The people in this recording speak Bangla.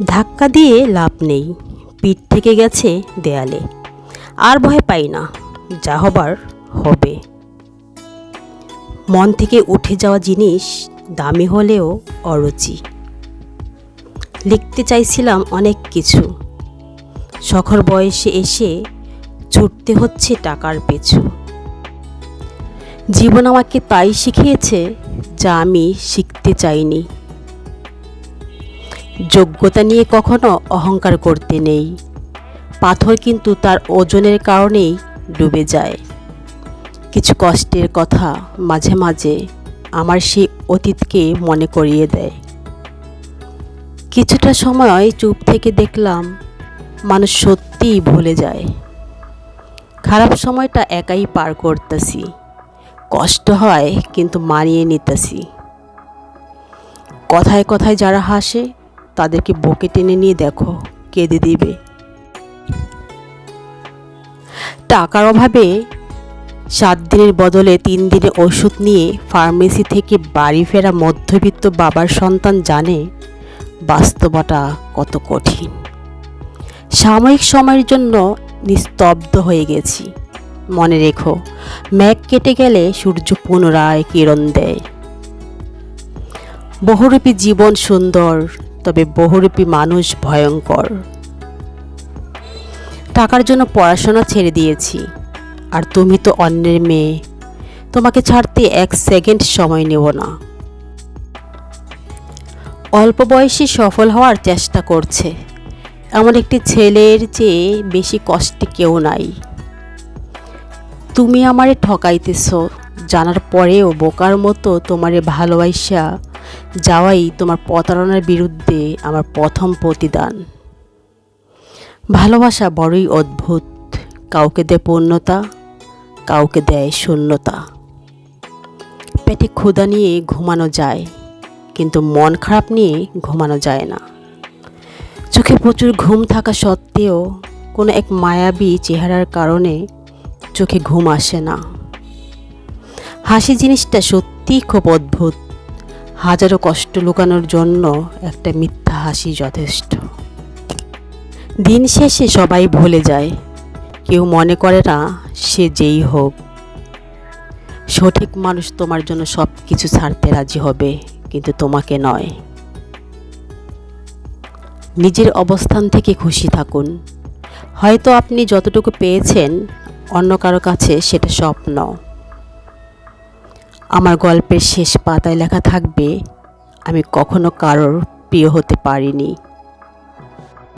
ধাক্কা দিয়ে লাভ নেই, পিঠ থেকে গেছে দেয়ালে। আর ভয় পাই না, যা হবার হবে। মন থেকে উঠে যাওয়া জিনিস দামি হলেও অরুচি। লিখতে চাইছিলাম অনেক কিছু, শখর বয়সে এসে ছুটতে হচ্ছে টাকার পেছু। জীবন আমাকে তাই শিখিয়েছে যা আমি শিখতে চাইনি। যোগ্যতা নিয়ে কখনো অহংকার করতে নেই, পাথর কিন্তু তার ওজনের কারণেই ডুবে যায়। কিছু কষ্টের কথা মাঝে মাঝে আমার সেই অতীতকে মনে করিয়ে দেয়। কিছুটা সময় চুপ থেকে দেখলাম মানুষ সত্যিই ভুলে যায়। খারাপ সময়টা একাই পার করতেছি, কষ্ট হয় কিন্তু মানিয়ে নিতেছি। কথায় কথায় যারা হাসে তাদেরকে বুকে টেনে নিয়ে দেখো কেঁদে দিবে। টাকার অভাবে 7 দিনের বদলে 3 দিনের ওষুধ নিয়ে ফার্মেসি থেকে বাড়ি ফেরা মধ্যবিত্ত বাবার সন্তান জানে বাস্তবতা কত কঠিন। সাময়িক সময়ের জন্য নিস্তব্ধ হয়ে গেছি। মনে রেখো, মেঘ কেটে গেলে সূর্য পুনরায় কিরণ দেয়। বহুরূপী জীবন সুন্দর, তবে বহুরূপী মানুষ ভয়ঙ্কর। টাকার জন্য পড়াশোনা ছেড়ে দিয়েছি, আর তুমি তো অন্যের মেয়ে, তোমাকে ছাড়তে 1 সেকেন্ড সময় নেব না। অল্প বয়সে সফল হওয়ার চেষ্টা করছে এমন একটি ছেলের চেয়ে বেশি কষ্টে কেউ নাই। তুমি আমারে ঠকাইতেছ জানার পরেও বোকার মতো তোমারে ভালোবাসা যাওয়াই তোমার প্রতারণার বিরুদ্ধে আমার প্রথম প্রতিদান। ভালোবাসা বড়ই অদ্ভুত, কাউকে দেয় পূর্ণতা, কাউকে দেয় শূন্যতা। পেটে ক্ষুধা নিয়ে ঘুমানো যায়, কিন্তু মন খারাপ নিয়ে ঘুমানো যায় না। চোখে প্রচুর ঘুম থাকা সত্ত্বেও কোনো এক মায়াবী চেহারার কারণে চোখে ঘুম আসে না। হাসি জিনিসটা সত্যিই খুব অদ্ভুত। হাজারো কষ্ট লুকানোর জন্য একটা মিথ্যা হাসি যথেষ্ট। দিন শেষে সবাই ভুলে যায়, কেউ মনে করে না সে যেই হোক। সঠিক মানুষ তোমার জন্য সব কিছু ছাড়তে রাজি হবে, কিন্তু তোমাকে নয়। নিজের অবস্থান থেকে খুশি থাকুন। হয়তো আপনি যতটুকু পেয়েছেন অন্য কারো কাছে সেটা স্বপ্ন। আমার গল্পের শেষ পাতায় লেখা থাকবে, আমি কখনো কারোর প্রিয় হতে পারিনি।